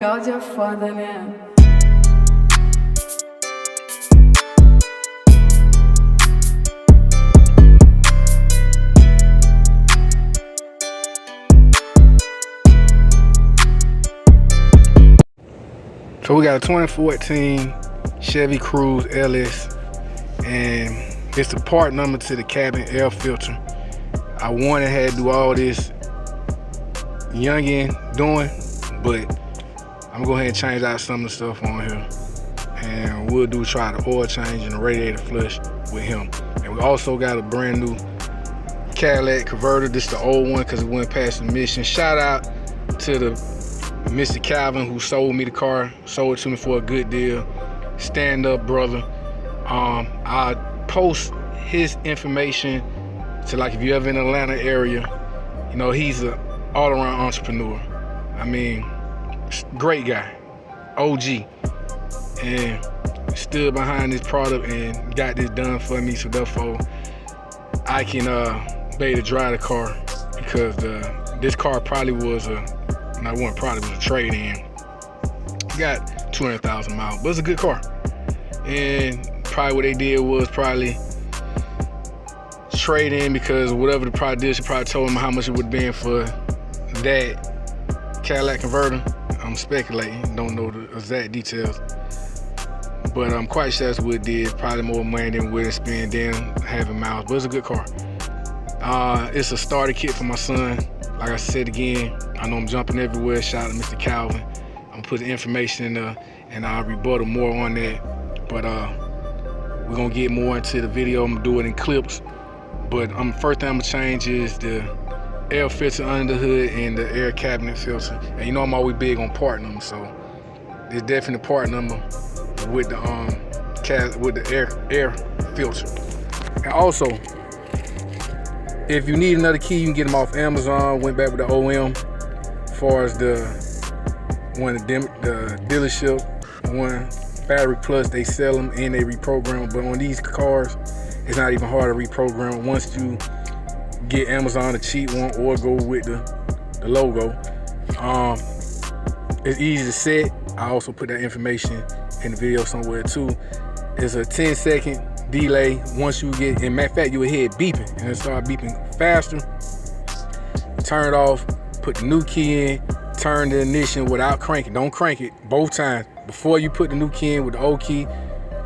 Y'all just foda, né? So we got a 2014 Chevy Cruze LS, and it's the part number to the cabin air filter. I wanted to have to do all this youngin doing, but I'm gonna go ahead and change out some of the stuff on here, and we'll try the oil change and the radiator flush with him. And we also got a brand new Cadillac converter. This is the old one because it went past the mission. Shout out to the Mr. Calvin who sold me the car, sold it to me for a good deal. Stand up, brother. I'll post his information to, like, if you're ever in the Atlanta area, you know, he's an all-around entrepreneur. I mean, great guy, OG, and stood behind this product and got this done for me, so therefore I can be able to drive the car, because this car probably was a trade-in. Got 200,000 miles, but it's a good car. And probably what they did was probably trade in, because whatever the product is, she probably told them how much it would have been for that Cadillac converter. I'm speculating, don't know the exact details, but I'm quite sure that's what it did. Probably more money than what it spent then having miles, but it's a good car. It's a starter kit for my son. Like I said again, I know I'm jumping everywhere. Shout out to Mr. Calvin. I'm gonna put the information in there and I'll rebuttal more on that. But we're gonna get more into the video. I'm gonna do it in clips. But first thing I'm gonna change is the air filter under the hood and the air cabinet filter. And you know I'm always big on part numbers, so it's definitely part number with the air filter. And also, if you need another key, you can get them off Amazon. Went back with the OM. As far as the dealership, one Battery Plus, they sell them and they reprogram them. But on these cars, it's not even hard to reprogram. Once you get Amazon, the cheap one, or go with the logo, it's easy to set. I also put that information in the video somewhere too. It's a 10-second delay. Once you get, in matter of fact, you will hear it beeping, and it start beeping faster. Turn it off, put the new key in, turn the ignition without cranking. Don't crank it both times. Before you put the new key in with the old key,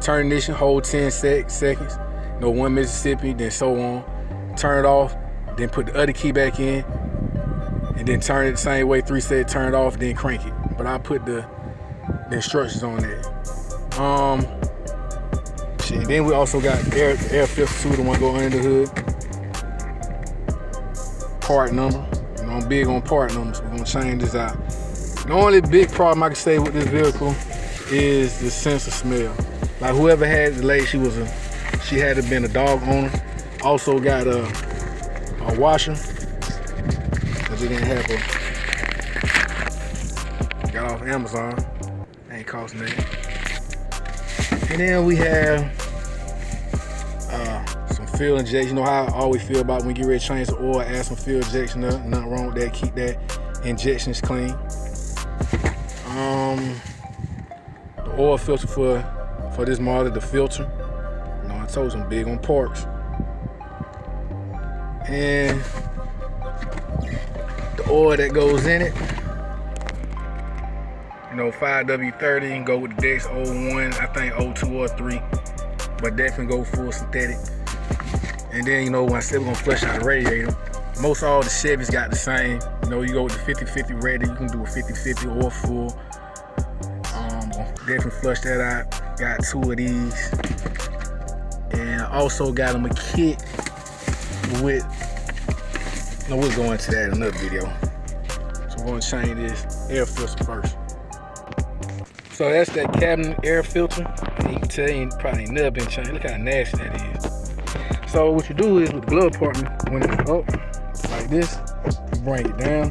turn the ignition, hold 10 seconds. No, 1 Mississippi, then so on. Turn it off, then put the other key back in, and then turn it the same way, 3 seconds, turn it off, then crank it. But I put the instructions on there. Then we also got air filter too, the one go under the hood. Part number. You know, I'm big on part numbers. We're gonna change this out. The only big problem I can say with this vehicle is the sense of smell. Like, whoever had the lady, she had to have been a dog owner. Also got a washer, because it didn't have a, got off Amazon. Ain't costing that. And then we have some fuel injection. You know how I always feel about when you get ready to change the oil, add some fuel injection up. Nothing wrong with that. Keep that injections clean. The oil filter for this model, the filter. You know, I told you I'm big on parts. And the oil that goes in it. You know, 5W30, and go with the Dex 01, I think 02 or 03, but definitely go full synthetic. And then, you know, when I said we're gonna flush out the radiator, most all the Chevys got the same. You know, you go with the 50-50 radiator, you can do a 50-50 or full. Definitely flush that out. Got 2 of these. And I also got them a kit with, no, we'll go into that in another video. So we're gonna change this air filter first. So that's that cabinet air filter. And you can tell you probably ain't never been changed. Look how nasty that is. So what you do is, with the glove compartment, when it's up like this, you bring it down.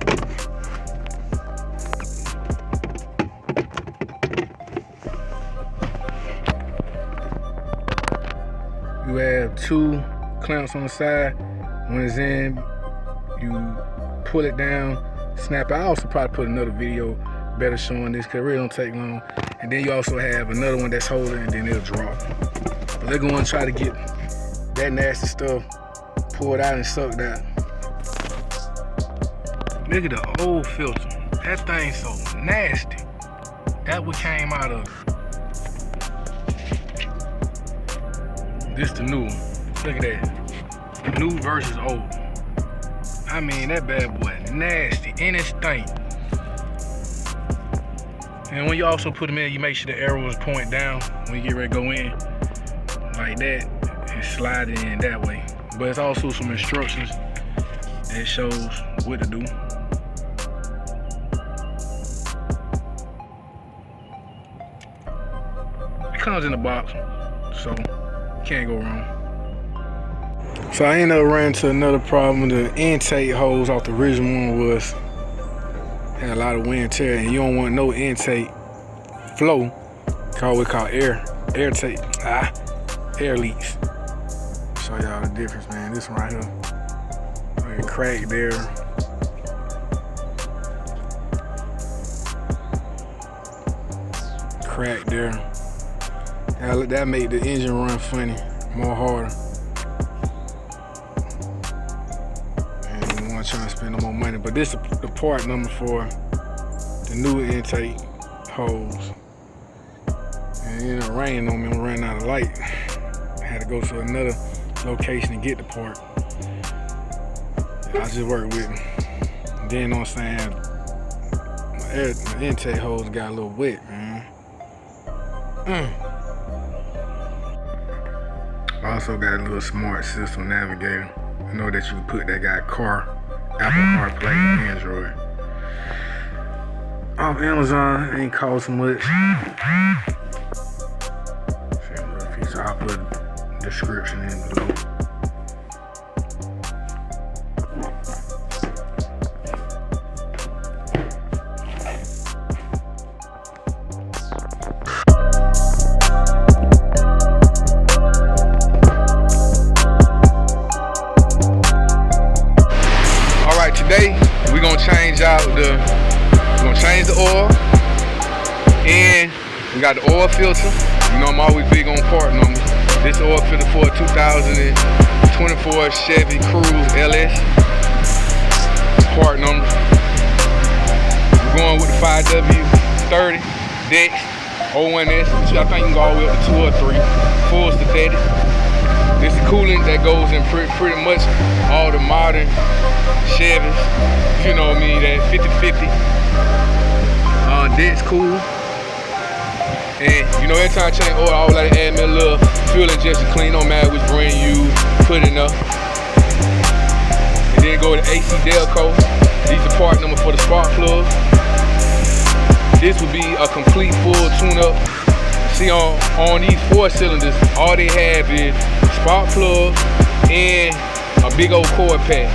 You have 2 clamps on the side. When it's in, you pull it down, snap it. I also probably put another video better showing this because it really don't take long. And then you also have another one that's holding and then it'll drop. But they're going to try to get that nasty stuff pulled out and sucked out. Look at the old filter. That thing's so nasty. That what came out of it. This the new one. Look at that. New versus old. I mean, that bad boy nasty and it stink. And when you also put them in, you make sure the arrows point down when you get ready to go in. Like that, and slide it in that way. But it's also some instructions that shows what to do. It comes in a box, so can't go wrong. So I ended up running into another problem. The intake hose off the original one had a lot of wear and tear, and you don't want no intake flow. We call air leaks. Show y'all the difference, man. This one right here, like a crack there. Crack there. That made the engine run funny, more harder. And you want to try to spend no more money, but this is the part number for the new intake hose. And it ended up raining on me. I'm running out of light. I had to go to another location to get the part. I just worked with it. And then, you know what I'm saying, my intake hose got a little wet, man. I also got a little smart system navigator. I know that you can put that guy Apple CarPlay and Android. Off Amazon, ain't cost much. So I'll put a description in below. Alright, today we're gonna change the oil, and we got the oil filter. You know I'm always big on part numbers. This oil filter for a 2024 Chevy Cruze LS. Part number. We're going with the 5W30 Dex 01S, which I think you can go all the way up to 2 or 3. Full synthetic. This is coolant that goes in pretty much all the modern Chevys. You know what I mean? That 50-50. Dex cool. And you know, every time I change oil, I always like to add me a little fuel injection clean, no matter which brand you put in up. And then go to AC Delco. These are part number for the spark plug. This would be a complete full tune-up. See, on these 4 cylinders, all they have is spark plug and a big old cord pack.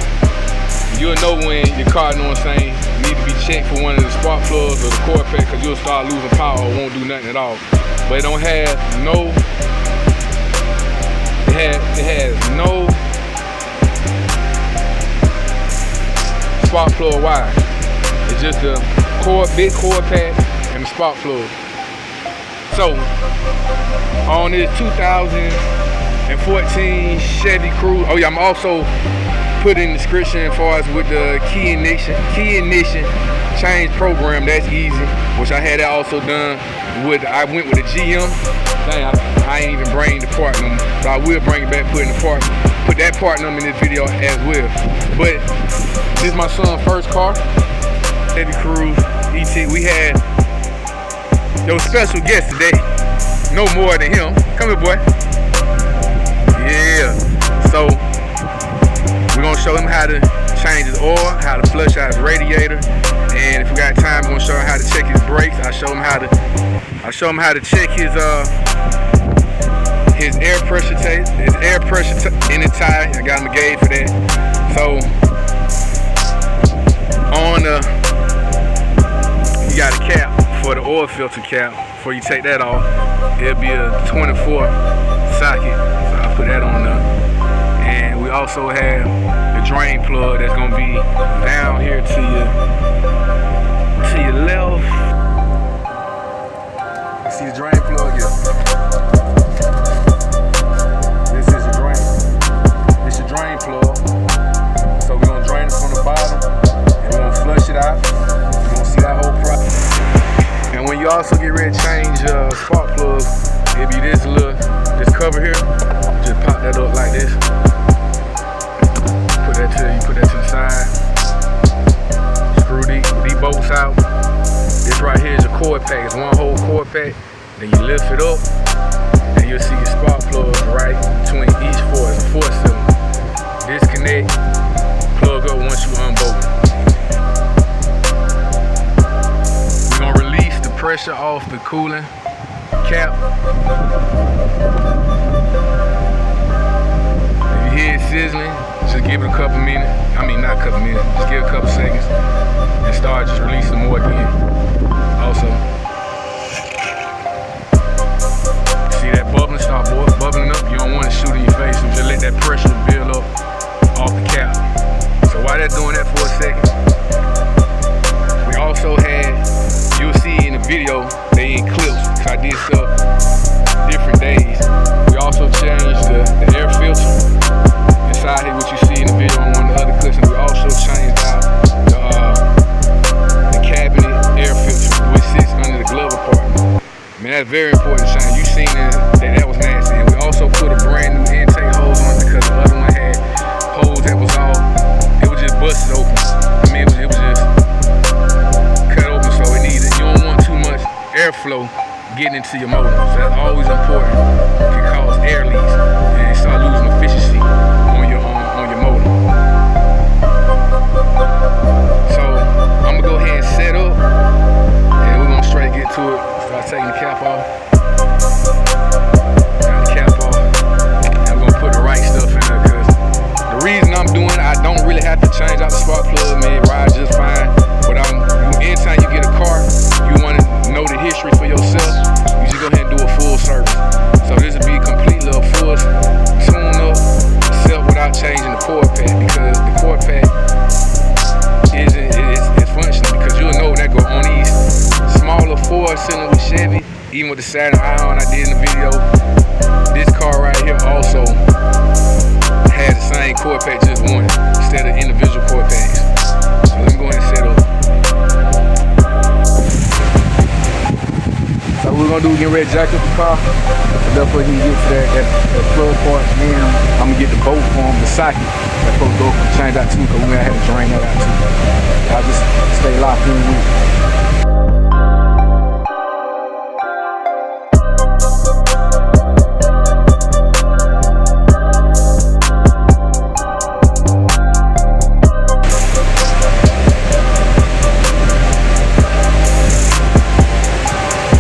You'll know when your car, you know what I'm saying, need to be checked for one of the spark plugs or the cord pack, because you'll start losing power or won't do nothing at all. But it don't have no, it has no spark plug wire. It's just a big cord pack and a spark plug. So on this 2014 Chevy Cruze, oh yeah, I'm also put in the description as far as with the key ignition change program. That's easy, which I had that also done with. I went with a GM. Dang, I ain't even bring the part number, but I will bring it back, put that part number in this video as well. But this is my son's first car, Chevy Cruze ET. There was special guest today, no more than him. Come here, boy. Yeah. So we're gonna show him how to change his oil, how to flush out his radiator, and if we got time, we're gonna show him how to check his brakes. I show him how to check his air pressure in the tire. I got him a gauge for that. So you got a cap for the oil filter cap. Before you take that off, it'll be a 24 socket. So I put that on there. And we also have the drain plug that's gonna be down here to your left. see the drain plug here. This is the drain. This is the drain plug. So we're gonna drain it from the bottom and we're gonna flush it out. You're gonna see that whole process. And when you also get ready to change spark plugs, it'll be this cover here. Just pop that up like this. Put that to the side. Screw these bolts out. This right here is a cord pack. It's one whole cord pack. Then you lift it up, and you'll see your spark plugs right between each four. It's a 4-cylinder. Disconnect, plug up once you unbolt it. We're gonna release the pressure off the cooling cap. If you hear it sizzling, just give it a couple minutes. I mean, not a couple minutes, just give it a couple seconds and start just releasing more again. Also, see that bubbling, start bubbling up. You don't want to shoot in your face, so just let that pressure build up off the cap. So while they're doing that for a second, we also had, you'll see in the video, they in clips, because I did stuff different days. We also changed the air filter inside here, what you see in the video on one of the other clips, and we also changed out the cabinet air filter, which sits under the glove compartment. Man, that's very important change. You seen that was nasty. And we also put a brand new intake hose on it because the other one had holes that was all, it was just busted open. I mean, it was just cut open, so it needed, you don't want too much airflow getting into your motor. So that's always important. It can cause air leaks and start losing efficiency on your motor. So I'm gonna go ahead and set up, and we're gonna straight get to it. Start taking the cap off. Got the cap off. And we're gonna put the right stuff in there, because the reason I'm doing it, I don't really have to change out the spark plug, man. It rides just fine. But anytime you get a car, you want to know the history for yourself, you should go ahead and do a full service. So this will be completely a full tune up, except without changing the cord pad, because the cord pad is functional, because you'll know that go on these smaller 4-cylinder with Chevy, even with the Saturn Ion I did in the video. This car right here also has the same cord pack, just one, instead of individual cord packs. So let me go ahead and set up. So what we're gonna do, get ready to jack up the car. So therefore he can get to that plug part. Then I'm gonna get the bolt for him, the socket. That's supposed to go change out too, because we're gonna have to drain that out too. Y'all just stay locked in with it.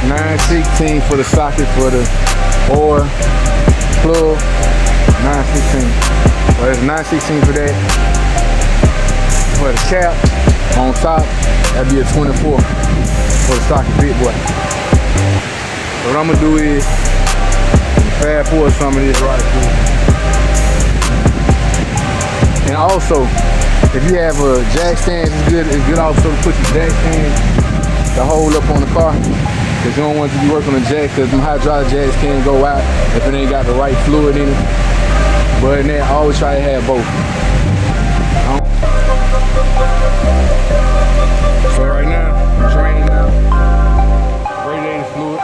916 for the socket for the or plug. 916. So that's 916 for that. For the cap on top, that'd be a 24 for the socket big boy. So what I'm gonna do is fast forward some of this right through. And also, if you have a jack stand, it's good also to put your jack stand to hold up on the car. Because you don't want to be working on the jack, because them hydraulic jacks can go out if it ain't got the right fluid in it. But in there, I always try to have both. So right now, I'm draining now. Radiator fluid.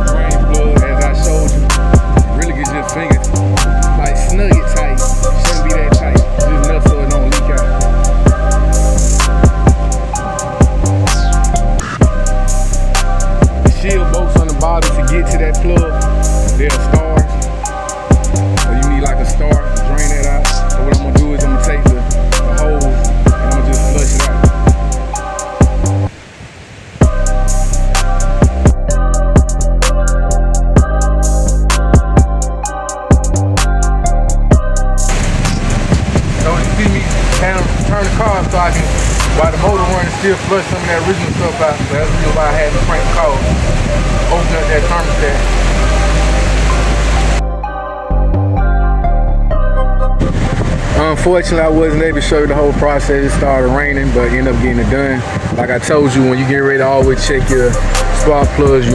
Drain fluid, as I showed you. Really get your fingers like snug it tight. Shouldn't be that tight. Just enough so it don't leak out. Shield bolts on the bottom to get to that plug. They're stars. So you need like a star to drain that out. So what I'm gonna do is I'm gonna take the hose and I'm gonna just flush it out. So you see me turn the car so I can, while the motor running, still flush some of that original stuff out. So that's the reason why I had to crank the car, open up that thermostat. Unfortunately, I wasn't able to show you the whole process. It started raining, but ended up getting it done. Like I told you, when you get ready to always check your spark plugs,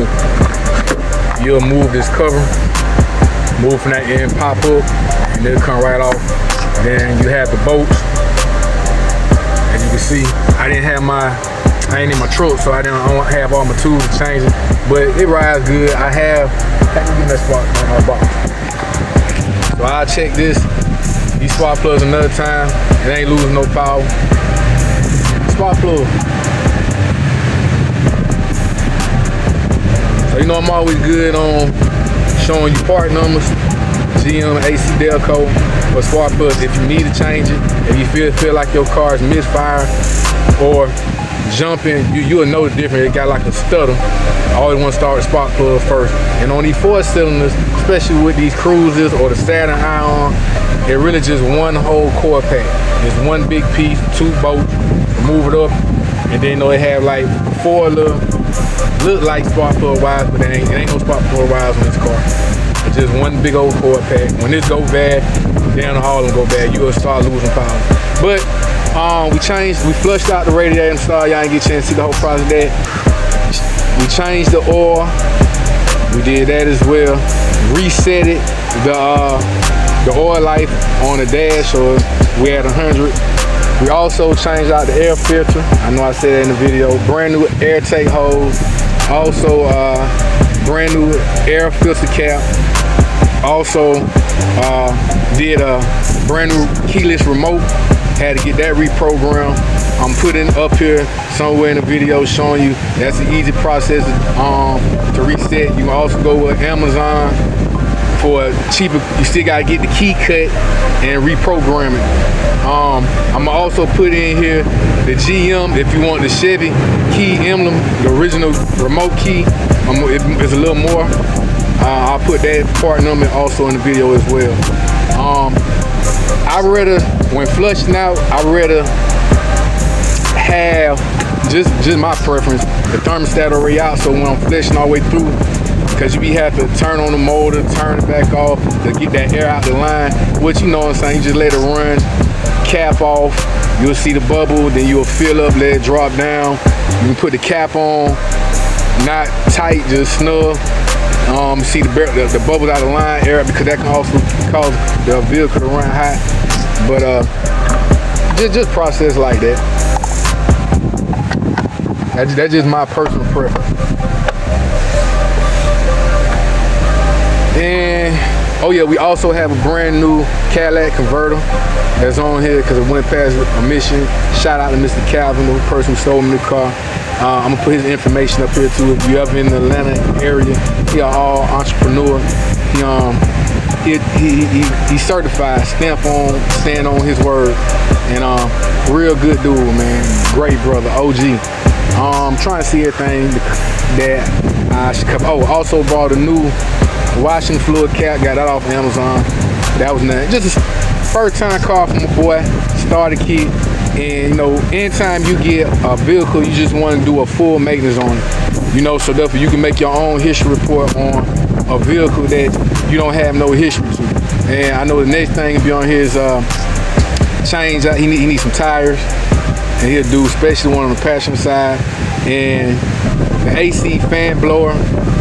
you'll move this cover, move from that end, pop up, and it'll come right off. Then you have the bolts. As you can see, I ain't in my truck, so I don't have all my tools to change it, but it rides good. I can get that spark on my box. So I'll check these spark plugs another time. It ain't losing no power. Spark plug. So you know I'm always good on showing you part numbers, GM, AC Delco, for spark plugs. If you need to change it, if you feel like your car is misfire or jumping, you'll know the difference. It got like a stutter. I always want to start with spark plug first. And on these 4-cylinders, especially with these Cruzes or the Saturn Ion, it really just one whole core pack. It's one big piece, 2 bolts, move it up, and then they have like 4 look like spark plug wires, but it ain't no spark plug wires on this car. It's just one big old core pack. When this go bad, down the hall and go bad, you'll start losing power. But we flushed out the radiator install. Y'all ain't get a chance to see the whole process of that. We changed the oil. We did that as well. Reset it. The oil life on the dash, or we had 100. We also changed out the air filter. I know I said that in the video. Brand new air take hose. Also brand new air filter cap. Also did a brand new keyless remote. Had to get that reprogrammed. I'm putting up here somewhere in the video showing you that's an easy process to reset. You can also go with Amazon for cheaper. You still gotta get the key cut and reprogram it. I'm gonna also put in here the GM if you want the Chevy key emblem, the original remote key. It's a little more. I'll put that part number also in the video as well. When flushing out, I'd rather have just my preference, the thermostat already out, so when I'm flushing all the way through, because you have to turn on the motor, turn it back off to get that air out the line, which you know what I'm saying, you just let it run, cap off, you'll see the bubble, then you'll fill up, let it drop down. You can put the cap on, not tight, just snug. See the bubbles out of the line, air, because that can also cause the vehicle to run hot. But just process like that. That's just my personal preference. And oh yeah, we also have a brand new Cadillac converter that's on here because it went past a mission. Shout out to Mr. Calvin, the person who sold me the car. I'm gonna put his information up here too. If you're ever in the Atlanta area, he are all entrepreneur. He's certified, stand on his word, and real good dude, man. Great brother, OG. I'm trying to see everything that I should cover. Oh, also bought a new washing fluid cap. Got that off Amazon. That was nice. Just a first time car from my boy. Starter kit. And you know, anytime you get a vehicle, you just want to do a full maintenance on it. You know, so therefore you can make your own history report on a vehicle that you don't have no history to. And I know the next thing will be on his change out. He needs some tires, and he'll do especially one on the passenger side. And the AC fan blower,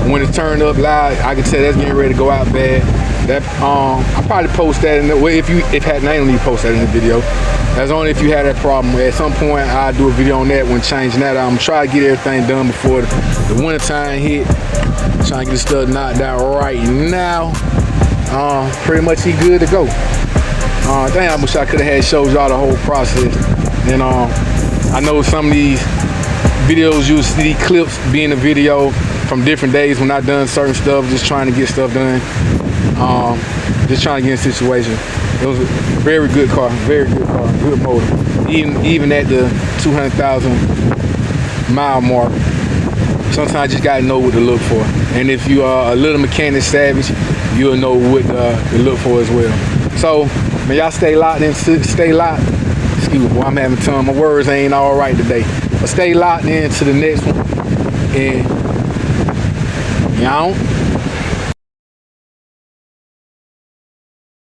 when it's turned up loud, I can tell that's getting ready to go out bad. That I probably post that in the way. I don't need to post that in the video. That's only if you had that problem. At some point, I'll do a video on that when changing that out. I'm trying to get everything done before the winter time hit. Trying to get stuff knocked out right now. Pretty much he good to go. Damn, I wish I could have had showed y'all the whole process. And I know some of these videos you'll see clips being a video from different days when I done certain stuff, just trying to get stuff done. Just trying to get in a situation. It was a very good car, good motor. Even at the 200,000 mile mark, sometimes you just gotta know what to look for. And if you are a little mechanic savage, you'll know what to look for as well. So, man, y'all stay locked. Excuse me, boy, I'm having time. My words ain't all right today. But stay locked into the next one. And y'all.